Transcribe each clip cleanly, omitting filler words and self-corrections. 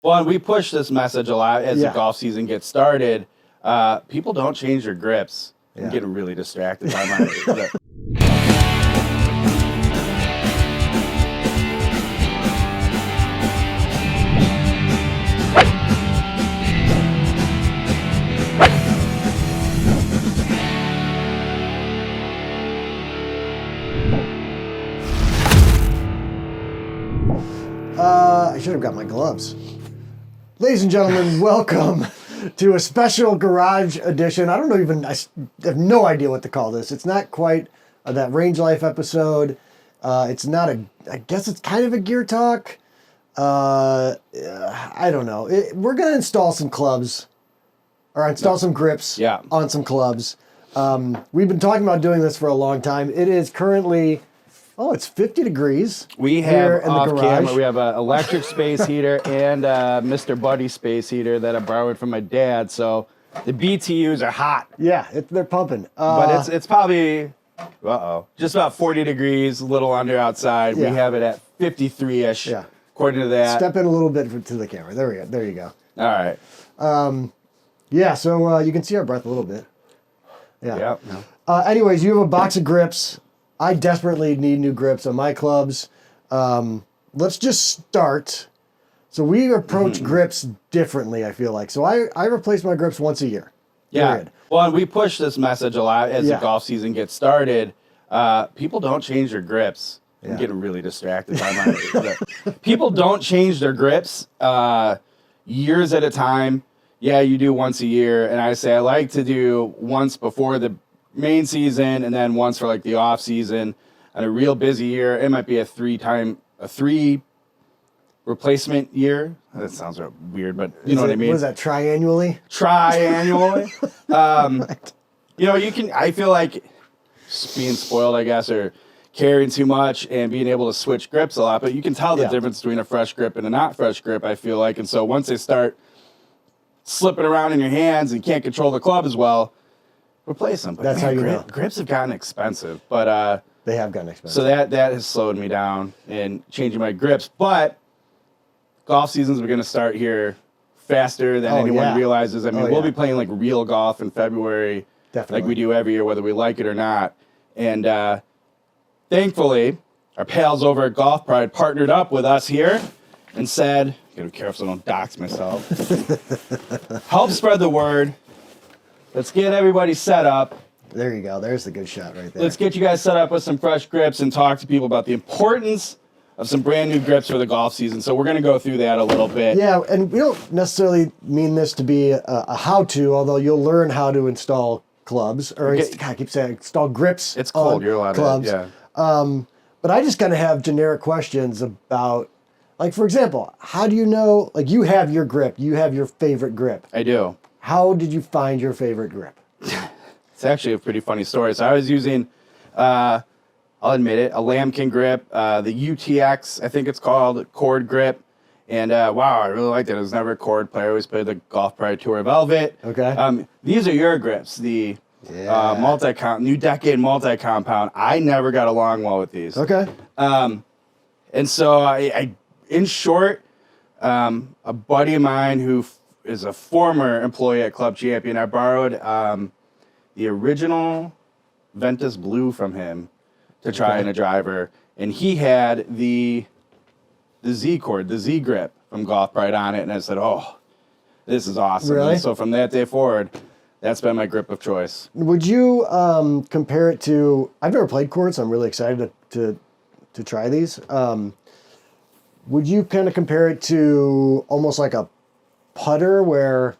Well, and we push this message a lot as the golf season gets started. People don't change their grips. I'm getting really distracted by my... I should have got my gloves. Ladies and gentlemen, welcome to a special garage edition. I have no idea what to call this. It's not quite that Range Life episode. It's not I guess it's kind of a gear talk. I don't know. We're going to install some clubs, or install some grips on some clubs. We've been talking about doing this for a long time. It is currently... Oh, it's 50 degrees. We have off camera. We have an electric space heater and Mr. Buddy space heater that I borrowed from my dad. So the BTUs are hot. Yeah, they're pumping. But it's probably just about 40 degrees, a little under outside. Yeah. We have it at 53-ish. Yeah. According to that. Step in a little bit to the camera. There we go. There you go. All right. Yeah. So you can see our breath a little bit. Yeah. Yep. Anyways, you have a box of grips. I desperately need new grips on my clubs. Let's just start. So we approach grips differently, I feel like. So I replace my grips once a year. Yeah. Period. Well, and we push this message a lot as the golf season gets started. People don't change their grips. I'm getting really distracted by my... People don't change their grips years at a time. Yeah, you do once a year. And I say I like to do once before the main season and then once for like the off season. On a real busy year, it might be a three replacement year. That sounds weird, but you know what I mean. What is that, triannually? Triannually. I feel like just being spoiled, I guess, or carrying too much and being able to switch grips a lot, but you can tell the difference between a fresh grip and a not fresh grip, I feel like. And so once they start slipping around in your hands and can't control the club as well, replace them. But that's how you know. Grips have gotten expensive, but they have gotten expensive. So that has slowed me down in changing my grips. But golf seasons are going to start here faster than anyone realizes. I mean, we'll be playing like real golf in February, like we do every year, whether we like it or not. And thankfully, our pals over at Golf Pride partnered up with us here and said, "Gotta be careful so I don't dox myself. Help spread the word. Let's get everybody set up." There you go. There's the good shot right there. Let's get you guys set up with some fresh grips and talk to people about the importance of some brand new grips for the golf season. So we're going to go through that a little bit. Yeah, and we don't necessarily mean this to be a how-to, although you'll learn how to install clubs, or I keep saying install grips. It's cold. You're allowed clubs. To, yeah. But I just kind of have generic questions about, like, for example, how do you know, like, you have your grip, you have your favorite grip. I do. How did you find your favorite grip? It's actually a pretty funny story. So I was using, I'll admit it, a Lambkin grip, the UTX, I think it's called, cord grip. And wow, I really liked it. I was never a cord player. I always played the Golf Pride Tour Velvet. Okay. These are your grips, the New Decade multi-compound. I never got along well with these. Okay. And so I in short, a buddy of mine who is a former employee at Club Champion, I borrowed the original Ventus Blue from him to try in a driver, and he had the Z cord, the Z grip from Golf Pride on it, and I said, "Oh, this is awesome!" Really? And so from that day forward, that's been my grip of choice. Would you compare it to? I've never played cords, so I'm really excited to try these. Would you kind of compare it to almost like a putter, where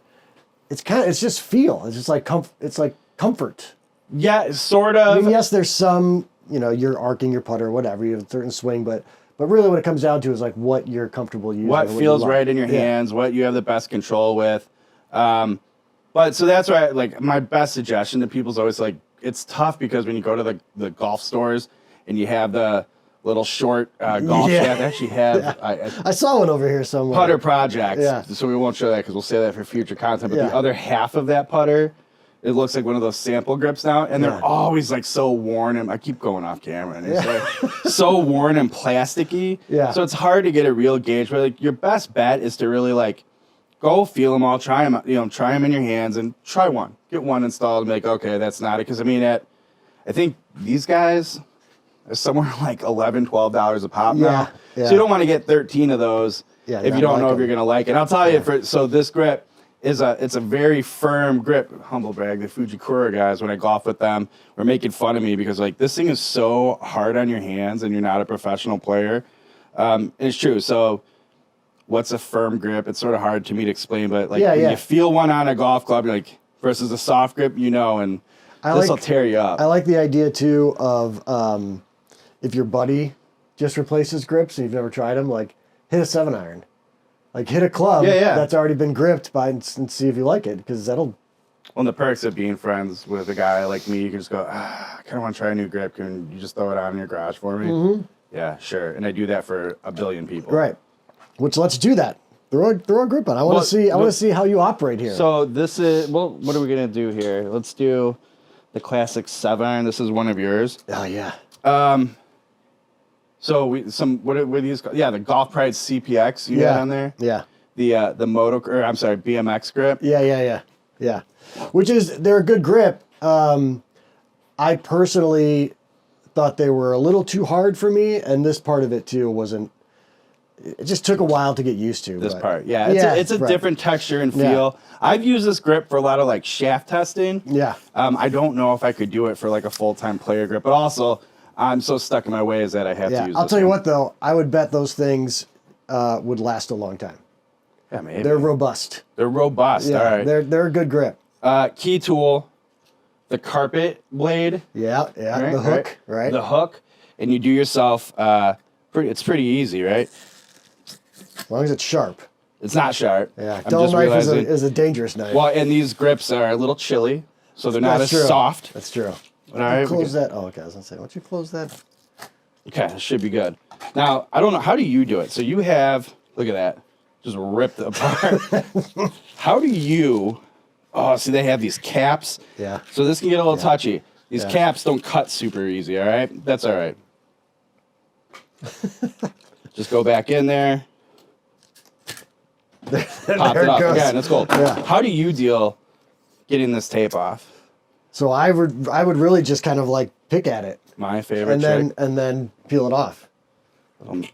it's just feel? It's just like it's like comfort. Yeah, sort of. I mean, yes, there's some, you're arcing your putter, whatever, you have a certain swing, but really what it comes down to is like what you're comfortable using. What feels right in your hands, what you have the best control with. But so that's why, like, my best suggestion to people is always like, it's tough because when you go to the golf stores and you have the little short golf shaft, I actually have. I saw one over here somewhere. Putter projects. Yeah. So we won't show that because we'll save that for future content. But the other half of that putter it looks like one of those sample grips now, and they're always like so worn, and I keep going off camera, and it's like so worn and plasticky. Yeah. So it's hard to get a real gauge. But like your best bet is to really like go feel them all, try them, try them in your hands, and try one. Get one installed and be like, okay, that's not it. Because I mean, I think these guys are somewhere like $11, $12 a pop now. Yeah. So you don't want to get 13 of those if you don't know if you're gonna like it. I'll tell you, so this grip. It's a very firm grip. Humble brag, the Fujikura guys, when I golf with them, were making fun of me because like this thing is so hard on your hands and you're not a professional player. And it's true. So what's a firm grip? It's sort of hard to me to explain, but like when you feel one on a golf club, you're like versus a soft grip, and this will tear you up. I like the idea too of if your buddy just replaces grips and you've never tried them, like hit a 7-iron. Like hit a club that's already been gripped and see if you like it, because that'll. Well, the perks of being friends with a guy like me, you can just go, I kind of want to try a new grip. Can you just throw it on in your garage for me? Mm-hmm. Yeah, sure. And I do that for a billion people. Right. Which let's do that. Throw a grip on. I want to see. I want to see how you operate here. So this is what are we gonna do here? Let's do the classic 7-iron. This is one of yours. Oh yeah. So what are these called? Yeah, the Golf Pride CPX you got on there. Yeah. The BMX grip. Yeah. They're a good grip. I personally thought they were a little too hard for me, and this part of it too wasn't. It just took a while to get used to. This part, it's a different texture and feel. Yeah. I've used this grip for a lot of like shaft testing. Yeah. I don't know if I could do it for like a full-time player grip, but also. I'm so stuck in my ways that I have to use I'll tell you what, though. I would bet those things would last a long time. Yeah, maybe. They're robust. They're robust. Yeah, all right. They're a good grip. Key tool, the carpet blade. Yeah. Right, the hook, right? The hook. And you do yourself, it's pretty easy, right? As long as it's sharp. It's not sharp. Yeah, dull knife is a dangerous knife. Well, and these grips are a little chilly, so they're not as soft. That's true. All right, close that. Oh, okay. I was gonna say, why don't you close that? Okay, it should be good. Now, I don't know. How do you do it? So you have, look at that, just ripped apart. How do you? Oh, see, they have these caps. Yeah. So this can get a little touchy. These caps don't cut super easy. All right, that's all right. Just go back in there. Pop it up again. That's cool. Yeah. How do you deal getting this tape off? So I would really just kind of like pick at it. My favorite trick. And then peel it off.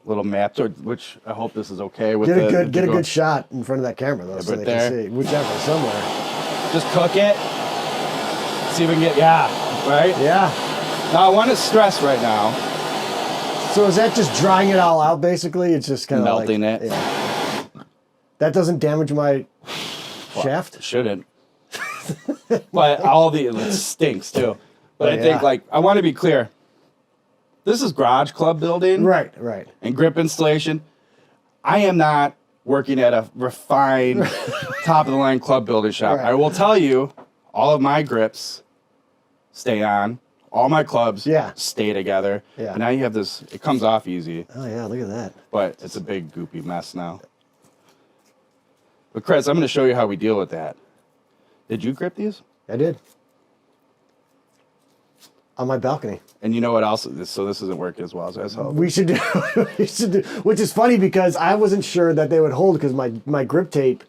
Little map, which I hope this is okay with. Get a good shot in front of that camera though, so they can see. Whichever, somewhere. Just cook it. See if we can get right. Yeah. Now I want to stress right now. So is that just drying it all out? Basically, it's just kind of melting it. Yeah. That doesn't damage my shaft. It shouldn't. But it stinks too. But I think I want to be clear. This is garage club building. Right. And grip installation. I am not working at a refined top of the line club building shop. Right. I will tell you, all of my grips stay on. All my clubs stay together. Yeah. And now you have this, it comes off easy. Oh yeah, look at that. But it's a big goopy mess now. But Kris, I'm going to show you how we deal with that. Did you grip these? I did. On my balcony. And you know what else? So this isn't working as well as I was hoping. We should do, which is funny because I wasn't sure that they would hold because my grip tape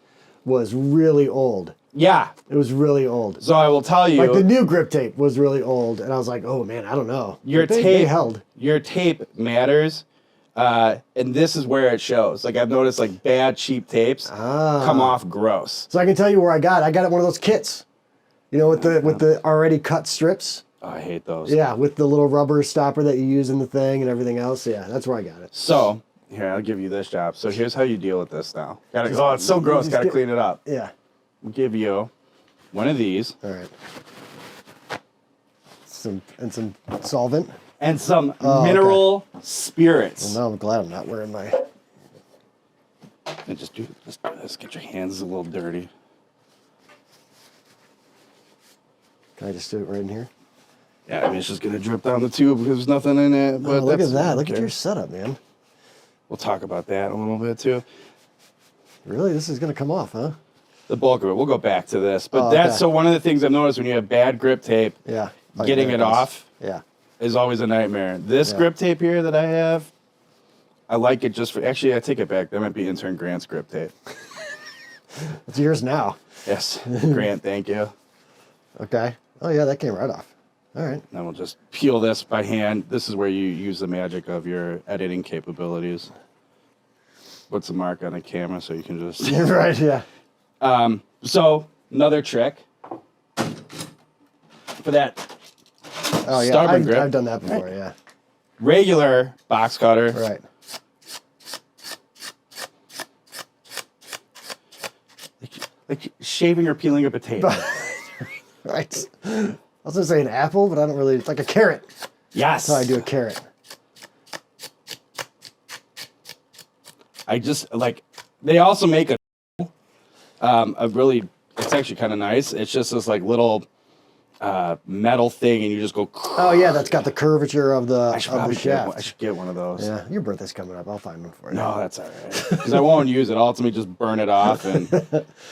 was really old. Yeah. It was really old. So I will tell you. Like the new grip tape was really old. And I was like, oh man, I don't know. They held. Your tape matters. And this is where it shows. Like I've noticed like bad cheap tapes come off gross. So I can tell you where I got it. I got it one of those kits. You know, with the already cut strips. Oh, I hate those. Yeah, with the little rubber stopper that you use in the thing and everything else. Yeah, that's where I got it. So, here, I'll give you this job. So here's how you deal with this now. It's so gross, gotta clean it up. Yeah. We'll give you one of these. All right. Some solvent. And some mineral spirits. Well, now I'm glad I'm not wearing my... And just do this. Get your hands a little dirty. Can I just do it right in here? Yeah, I mean, it's just going to drip down the tube because there's nothing in it. But look at that. Look at your setup, man. We'll talk about that a little bit, too. Really? This is going to come off, huh? the bulk of it. We'll go back to this. But that's so one of the things I've noticed when you have bad grip tape, getting it off is always a nightmare. This grip tape here that I have, I like it just for, actually, I take it back. That might be intern Grant's grip tape. It's yours now. Yes. Grant, thank you. Okay. Oh, yeah, that came right off. All right. Then we'll just peel this by hand. This is where you use the magic of your editing capabilities. Puts a mark on the camera so you can just... Right, yeah. So, another trick for that stubborn grip. I've done that before, yeah. Regular box cutter. Right. Like shaving or peeling a potato. Right. I was going to say an apple, but I don't really... It's like a carrot. Yes. That's how I do a carrot. I just, like... They also make a really... It's actually kind of nice. It's just this, like, little metal thing, and you just go... Oh, yeah, that's got the curvature of the shaft. I should get one of those. Yeah, your birthday's coming up. I'll find one for you. No, that's all right. Because I won't use it. I'll ultimately just burn it off. And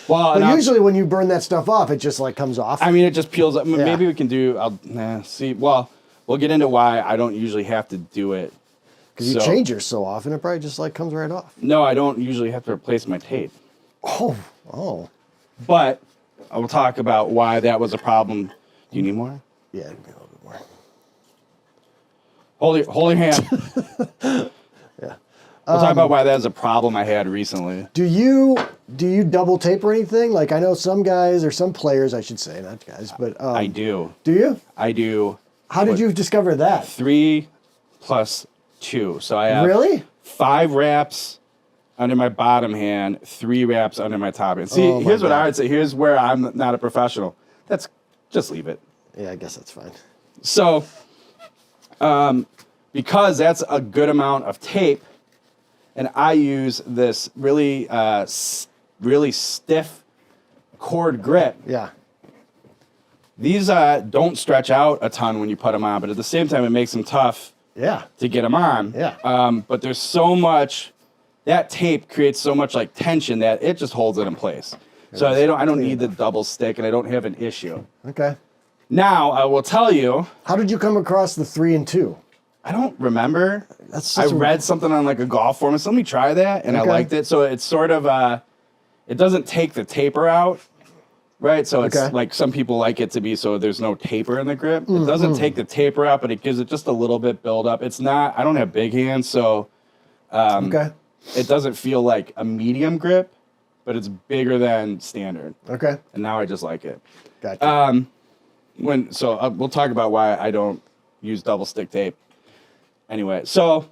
but usually when you burn that stuff off, it just, like, comes off. I mean, it just peels up. Maybe we can do... see, well, we'll get into why I don't usually have to do it. Because you change yours so often, it probably just, like, comes right off. No, I don't usually have to replace my tape. Oh. But I will talk about why that was a problem. Do you need more? Yeah, give me a little bit more. Hold your hand. Yeah. We'll talk about why that was a problem I had recently. Do you double tape or anything? Like, I know some guys, or some players, I should say, not guys, but... I do. Do you? I do. How did you discover that? 3 plus 2. So I have... Really? 5 wraps under my bottom hand, 3 wraps under my top hand. See, here's what I would say. Here's where I'm not a professional. Just leave it. Yeah, I guess that's fine. So, because that's a good amount of tape, and I use this really, really stiff cord grip. Yeah. These don't stretch out a ton when you put them on, but at the same time, it makes them tough. Yeah. To get them on. Yeah. But there's so much, that tape creates so much like tension that it just holds it in place. So I don't need the double stick, and I don't have an issue. Okay. Now, I will tell you. How did you come across the 3 and 2? I don't remember. I read something on like a golf forum. So let me try that, and I liked it. So it's sort of, it doesn't take the taper out, right? So it's like some people like it to be so there's no taper in the grip. It doesn't take the taper out, but it gives it just a little bit build up. It's not, I don't have big hands, so it doesn't feel like a medium grip, but it's bigger than standard. Okay. And now I just like it. Gotcha. We'll talk about why I don't use double stick tape. Anyway, so.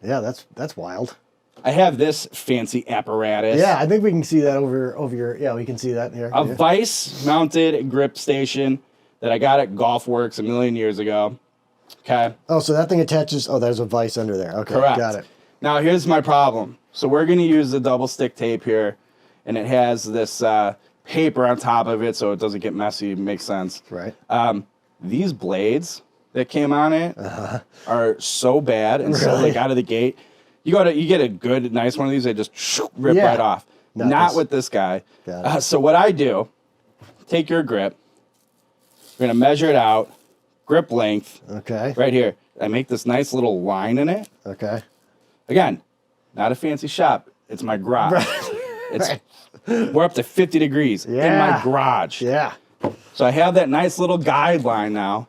Yeah, that's wild. I have this fancy apparatus. Yeah, I think we can see that over your, yeah, we can see that here. A vice mounted grip station that I got at Golf Works a million years ago. Okay. Oh, so that thing attaches, there's a vice under there. Okay, correct. Got it. Now here's my problem. So we're going to use the double stick tape here, and it has this paper on top of it so it doesn't get messy. Makes sense. Right. These blades that came on it are so bad and so like out of the gate. You get a good, nice one of these, they just rip right off. Not with this guy. So what I do, take your grip, we're going to measure it out, grip length. Okay. Right here. I make this nice little line in it. Okay. Again, not a fancy shop. It's my garage. We're up to 50 degrees in my garage. Yeah. So I have that nice little guideline now.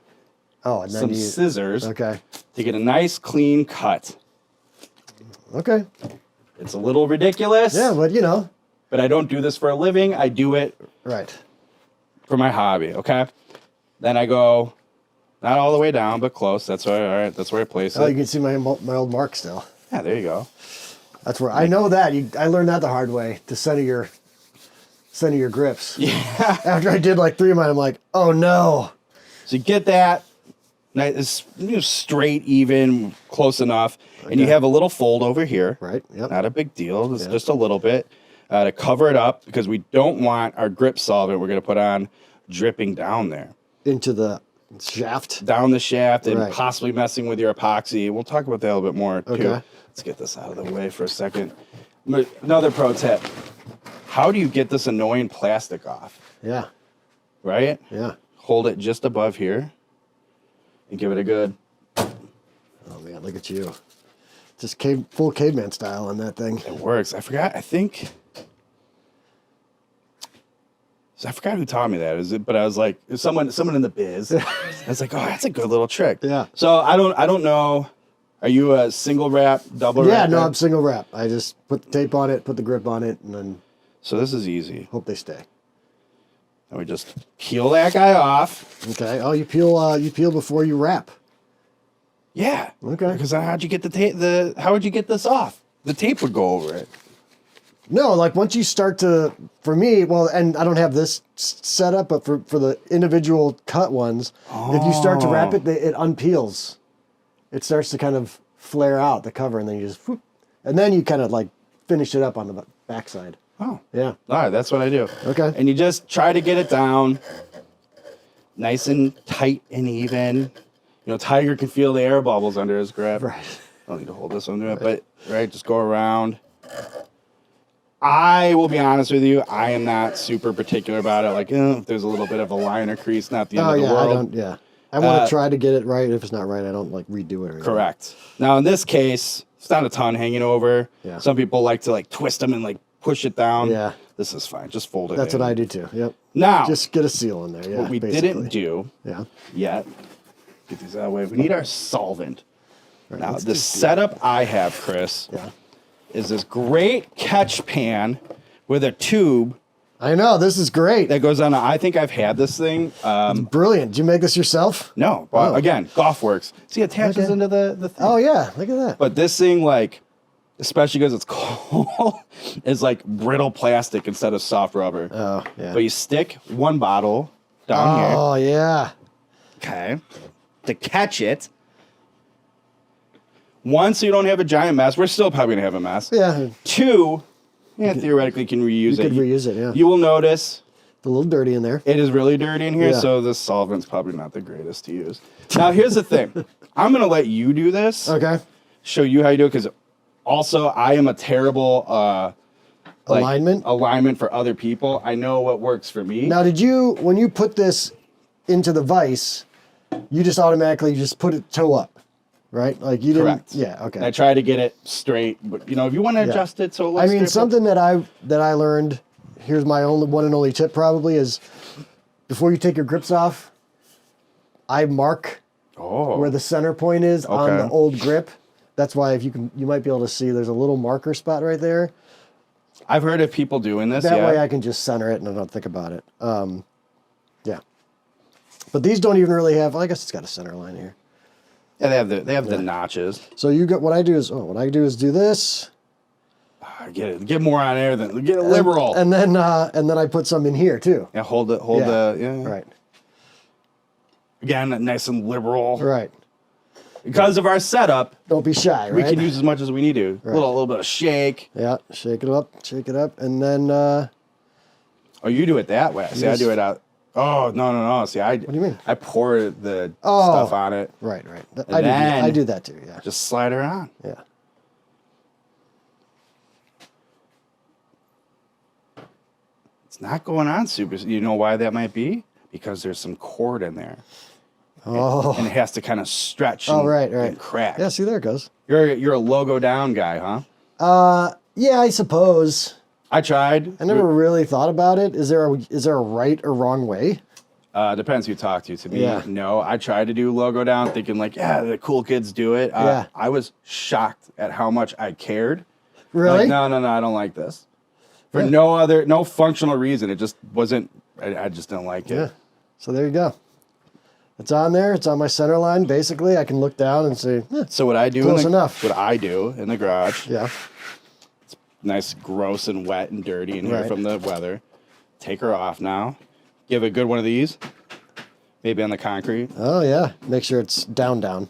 Oh, and then some scissors. Okay. To get a nice clean cut. Okay. It's a little ridiculous. Yeah, but you know. But I don't do this for a living. I do it for my hobby. Okay. Then I go not all the way down, but close. That's where that's where I place it. Oh, you can see my old mark still. Yeah, there you go. That's where I know that. I learned that the hard way, to center your grips. Yeah. After I did like 3 of mine, I'm like, oh no. So you get that nice, straight, even, close enough, and you have a little fold over here. Right. Yep. Not a big deal. It's just a little bit to cover it up because we don't want our grip solvent we're going to put on dripping down there into the shaft. Down the shaft and possibly messing with your epoxy. We'll talk about that a little bit more too. Let's get this out of the way for a second. Another pro tip. how do you get this annoying plastic off? Yeah. Right? Yeah. Hold it just above here and give it a good. Oh man, look at you. Just full caveman style on that thing. It works. I forgot who taught me that. Is it? But I was like, someone in the biz. I was like, oh, that's a good little trick. Yeah. So I don't know. Are you a single wrap, double wrap? Yeah, no, I'm single wrap. I just put the tape on it, put the grip on it, and then. So this is easy. Hope they stay. And we just peel that guy off. Okay. Oh, you peel before you wrap. Yeah. Okay. Because how'd you get the tape? How would you get this off? The tape would go over it. No, like once you start to, for me, well, and I don't have this set up, but for the individual cut ones, if you start to wrap it, it unpeels. It starts to kind of flare out the cover, and then you just, whoop, and then you kind of like finish it up on the backside. Oh. Yeah. All right, that's what I do. Okay. And you just try to get it down nice and tight and even. You know, Tiger can feel the air bubbles under his grip. Right. I don't need to hold this one to it, but just go around. I will be honest with you, I am not super particular about it. Like, if there's a little bit of a line or crease, not the end of the world. I want to try to get it right. If it's not right, I don't like redo it or anything. Correct. Now, in this case, it's not a ton hanging over. Yeah. Some people like to like twist them and like push it down. Yeah. This is fine. Just fold it That's in. what I do too. Yep. Now, just get a seal in there. Yeah. what we basically. didn't do yet, get these out of the way. We need our solvent. Right, now, the setup I have, Chris, Yeah. is this great catch pan with a tube I know, this is great. that goes on. I think I've had this thing. Brilliant. Did you make this yourself? No, well, again, Golf Works. See, it attaches into the thing. Oh yeah, look at that. But this thing, like, especially because it's cold, is like brittle plastic instead of soft rubber. Oh yeah. But you stick one bottle down here. Oh yeah. Okay. To catch it. One, so you don't have a giant mess. We're still probably going to have a mess. Yeah. Two, theoretically can reuse it. You could reuse it, yeah. You will notice It's a little dirty in there. it is really dirty in here, Yeah. so the solvent's probably not the greatest to use. Now, here's the thing. I'm going to let you do this. Okay. Show you how you do it, because also I am a terrible alignment for other people. I know what works for me. Now, when you put this into the vise, you just automatically just put it toe up, right? Like you didn't. Correct. Yeah. Okay. I try to get it straight, but if you want to adjust it so it looks different. Something that I learned. Here's my one and only tip. Probably is before you take your grips off, I mark where the center point is on the old grip. That's why you might be able to see there's a little marker spot right there. I've heard of people doing this. That way I can just center it and I don't think about it. Yeah. But these don't even really have. Well, I guess it's got a center line here. Yeah, they have the notches. So what I do is do this. Get more on air than get a liberal. And then I put some in here too. Yeah, hold the Right. Again, nice and liberal. Right. Because of our setup, don't be shy, right? We can use as much as we need to. Right. A little bit of shake. Yeah, shake it up, and then. Oh, you do it that way. See, I do it out. Oh no! See, What do you mean? I pour the stuff on it. Right. I do that too. Yeah. Just slide her on. Yeah. It's not going on super. You know why that might be? Because there's some cord in there. Oh. And it has to kind of stretch. Right. And crack. Yeah. See, there it goes. You're a logo down guy, huh? Yeah, I suppose. I tried. I never really thought about it. Is there a right or wrong way? Depends who you talk to. To me, Yeah. no. I tried to do logo down, thinking like, the cool kids do it. Yeah. I was shocked at how much I cared. Really? Like, no, I don't like this. For no functional reason. It just wasn't. I just didn't like it. Yeah. So there you go. It's on there. It's on my center line. Basically, I can look down and see. So what I do Close enough. What I do in the garage. Yeah. Nice, gross and wet and dirty in here Right. from the weather. Take her off now. Give a good one of these. Maybe on the concrete. Oh yeah. Make sure it's down. And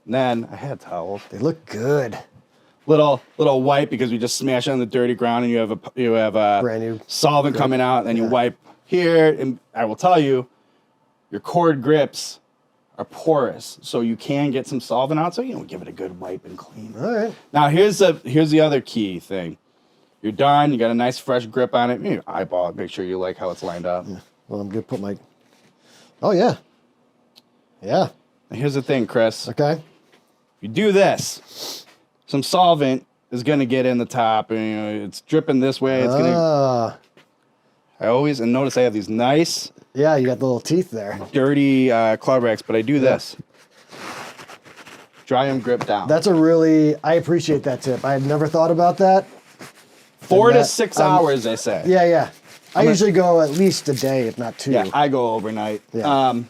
then I had towels. They look good. Little wipe, because we just smash it on the dirty ground, and you have a Brand new solvent coming out, and then you wipe here. And I will tell you, your cord grips are porous, so you can get some solvent out. So give it a good wipe and clean. All right. Now here's the other key thing. You're done. You got a nice fresh grip on it. You eyeball it. Make sure you like how it's lined up. Yeah. Well, I'm gonna put my. Oh yeah. Yeah. Now, here's the thing, Chris. Okay. If you do this, some solvent is gonna get in the top, and it's dripping this way. It's gonna. I always notice I have these nice. Yeah, you got the little teeth there. Dirty cloud racks, but I do this. Dry them grip down. That's I appreciate that tip. I had never thought about that. 4 to 6 hours, they say. Yeah, yeah. I usually go at least a day, if not 2. Yeah, I go overnight. Yeah.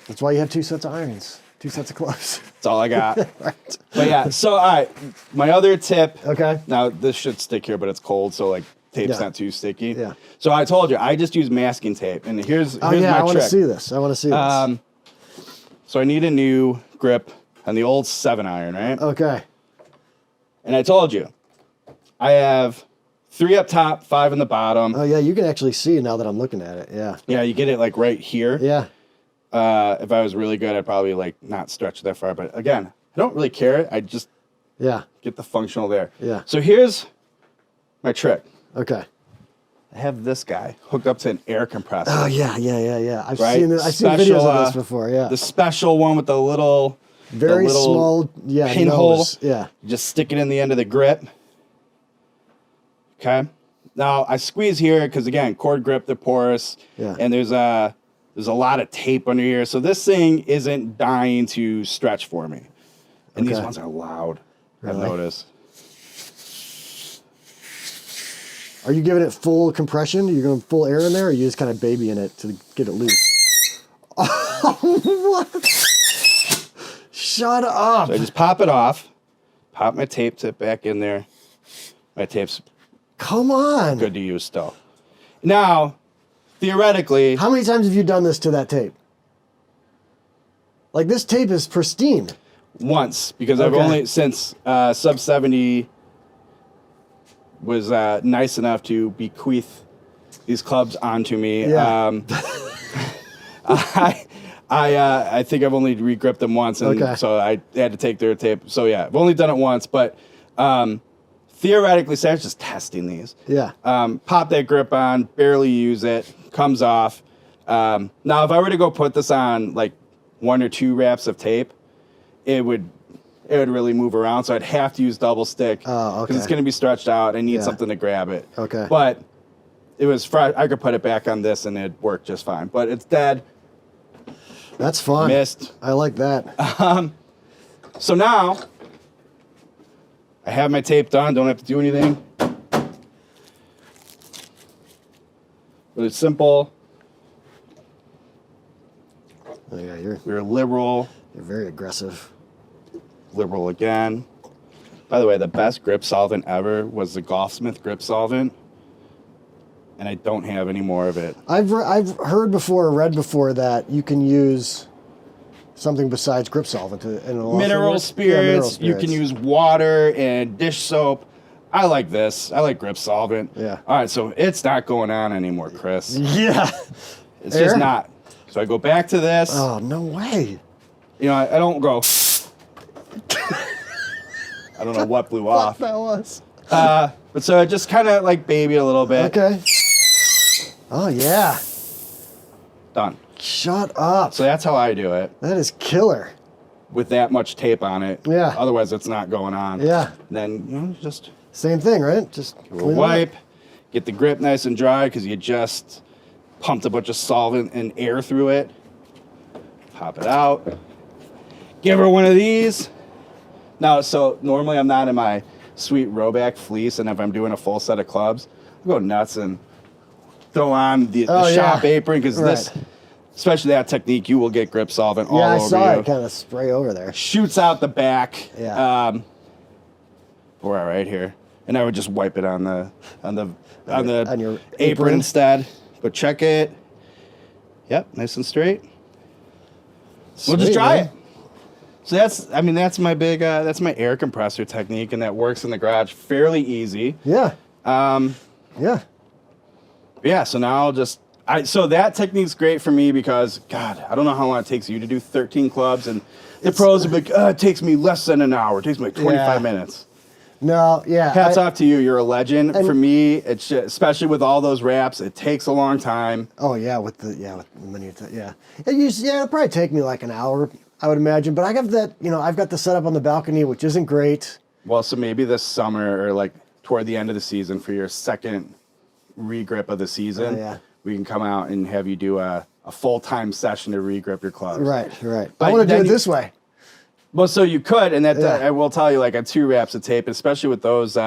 That's why you have 2 sets of irons, 2 sets of gloves. That's all I got. Right. But yeah, so all right, my other tip. Okay. Now this should stick here, but it's cold, so like tape's not too sticky. Yeah. So I told you, I just use masking tape, and here's my trick. I want to see this. I want to see this. So I need a new grip on the old 7-iron, right? Okay. And I told you, I have 3 up top, 5 in the bottom. Oh yeah, you can actually see now that I'm looking at it. Yeah. Yeah, you get it like right here. Yeah. If I was really good, I'd probably like not stretch that far. But again, I don't really care. I just get the functional there. Yeah. So here's my trick. Okay. I have this guy hooked up to an air compressor. Oh yeah. I've Right? seen videos of this before. Yeah. The special one with the little Very small. pinhole. Nose. Yeah. You just stick it in the end of the grip. Okay. Now I squeeze here because again, cord grip, they're porous. Yeah. And there's a lot of tape under here, so this thing isn't dying to stretch for me. And these ones are loud. Really? I've noticed. Are you giving it full compression? Are you going full air in there, or are you just kind of babying it to get it loose? Oh, what? Shut up. So I just pop it off, pop my tape tip back in there. My tape's Come on. good to use still. Now, theoretically, How many times have you done this to that tape? Like, this tape is pristine. once, because I've Okay. only, since Sub 70 was nice enough to bequeath these clubs onto me. Yeah. I think I've only regripped them once, and so I had to take their tape. So yeah, I've only done it once, but theoretically, say I was just testing these. Yeah. Pop that grip on, barely use it, comes off. Now, if I were to go put this on like 1 or 2 wraps of tape, it would really move around. So I'd have to use double stick because it's going to be stretched out. I need something to grab it. Okay. But it was fresh. I could put it back on this and it'd work just fine. But it's dead. That's fun. Missed. I like that. So now I have my tape done. Don't have to do anything. But it's simple. Oh, yeah, you're We're liberal. very aggressive. Liberal again. By the way, the best grip solvent ever was the Golfsmith grip solvent. And I don't have any more of it. I've heard before, or read before that you can use something besides grip solvent in a Mineral spirits. You can use water and dish soap. I like this. I like grip solvent. Yeah. All right, so it's not going on anymore, Chris. Yeah. It's just not. So I go back to this. Oh, no way. You know, I don't go. I don't know what blew off. That was. But so I just kind of like baby a little bit. Okay. Oh, yeah. Done. Shut up. So that's how I do it That is killer. with that much tape on it. Yeah. Otherwise, it's not going on. Yeah. Then, you know, just Same thing, right? Just give it a clean it up. wipe, get the grip nice and dry because you just pumped a bunch of solvent and air through it. Pop it out. Give her one of these. Now, so normally I'm not in my sweet Roback fleece, and if I'm doing a full set of clubs, I go nuts and throw on the shop apron because this, especially that technique, you will get grip solvent all over you. Yeah, I saw it kind of spray over there. Shoots out the back. Yeah. Right here, and I would just wipe it on your apron apron. instead. But check it. Yep, nice and straight. We'll just Sweet, try man. it. So that's my big that's my air compressor technique, and that works in the garage fairly easy. Yeah. Yeah. So now so that technique's great for me because God, I don't know how long it takes you to do 13 clubs, and the pros are like, it takes me less than an hour. It takes me like 25 minutes. No, yeah. Hats off to you. You're a legend. For me, it's just, especially with all those wraps, it takes a long time. Oh yeah, with many yeah. It'll probably take me like an hour, I would imagine. But I have that, I've got the setup on the balcony, which isn't great. Well, so maybe this summer or like toward the end of the season for your second regrip of the season, we can come out and have you do a full-time session to regrip your clubs. Right. But I want to do it this way. Well, so you could, and that I will tell you, like on 2 wraps of tape, especially with those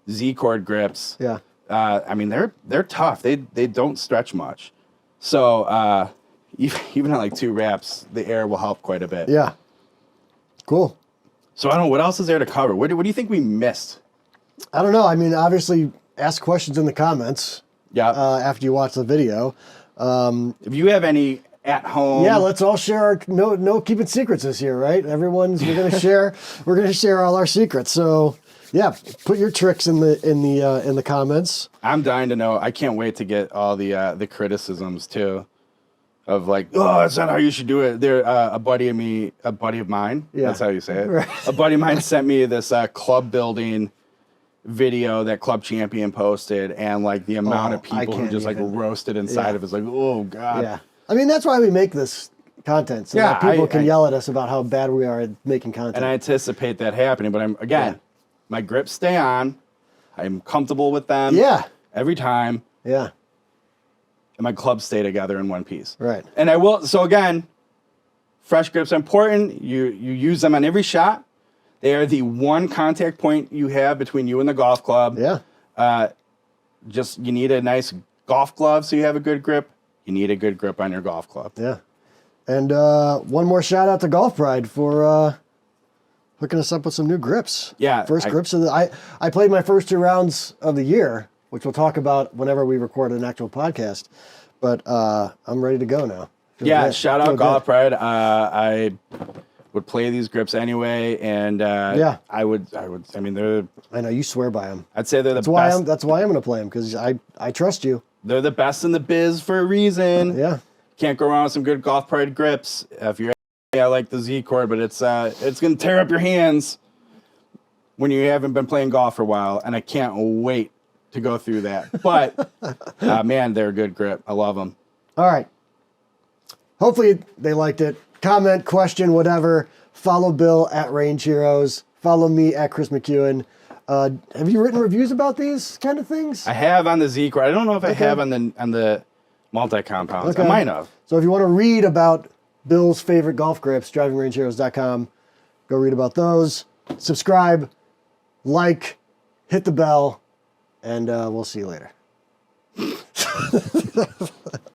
Z-cord grips. Yeah. I mean, they're tough. They don't stretch much. So even at like 2 wraps, the air will help quite a bit. Yeah. Cool. So I don't know, what else is there to cover? What do you think we missed? I don't know. I mean, obviously, ask questions in the comments. Yeah. After you watch the video. If you have any at home. Yeah, let's all share our no keeping secrets this year, right? We're gonna share all our secrets. So yeah, put your tricks in the comments. I'm dying to know. I can't wait to get all the criticisms too, of like, oh, that's not how you should do it. There, a buddy of mine. Yeah. That's how you say it. Right. A buddy of mine sent me this club building video that Club Champion posted, and like the amount of people who just like roasted inside of it is like, oh god. Yeah. I mean, that's why we make this content, so that people can yell at us about how bad we are at making content. And I anticipate that happening, but my grips stay on. I'm comfortable with them. Yeah. Every time. Yeah. And my clubs stay together in one piece. Right. And I will. So again, fresh grips are important. You use them on every shot. They are the one contact point you have between you and the golf club. Yeah. You need a nice golf glove so you have a good grip. You need a good grip on your golf club. Yeah. And one more shout out to Golf Pride for hooking us up with some new grips. Yeah. Grips. I played my first 2 rounds of the year, which we'll talk about whenever we record an actual podcast. But I'm ready to go now. Shout out Golf Pride. I would play these grips anyway, and I would. I mean, they're. I know you swear by them. I'd say they're the best. That's why I'm going to play them, because I trust you. They're the best in the biz for a reason. Yeah. Can't go wrong with some good Golf Pride grips. If you're, I like the Z cord, but it's going to tear up your hands when you haven't been playing golf for a while, and I can't wait to go through that. But man, they're a good grip. I love them. All right. Hopefully they liked it. Comment, question, whatever. Follow Bill at Range Heroes. Follow me at Kris McEwen. Have you written reviews about these kind of things? I have on the Z cord. I don't know if I have on the multi-compounds. Okay. I might have. So if you want to read about Bill's favorite golf grips, drivingrangeheroes.com. Go read about those. Subscribe, like, hit the bell, and we'll see you later.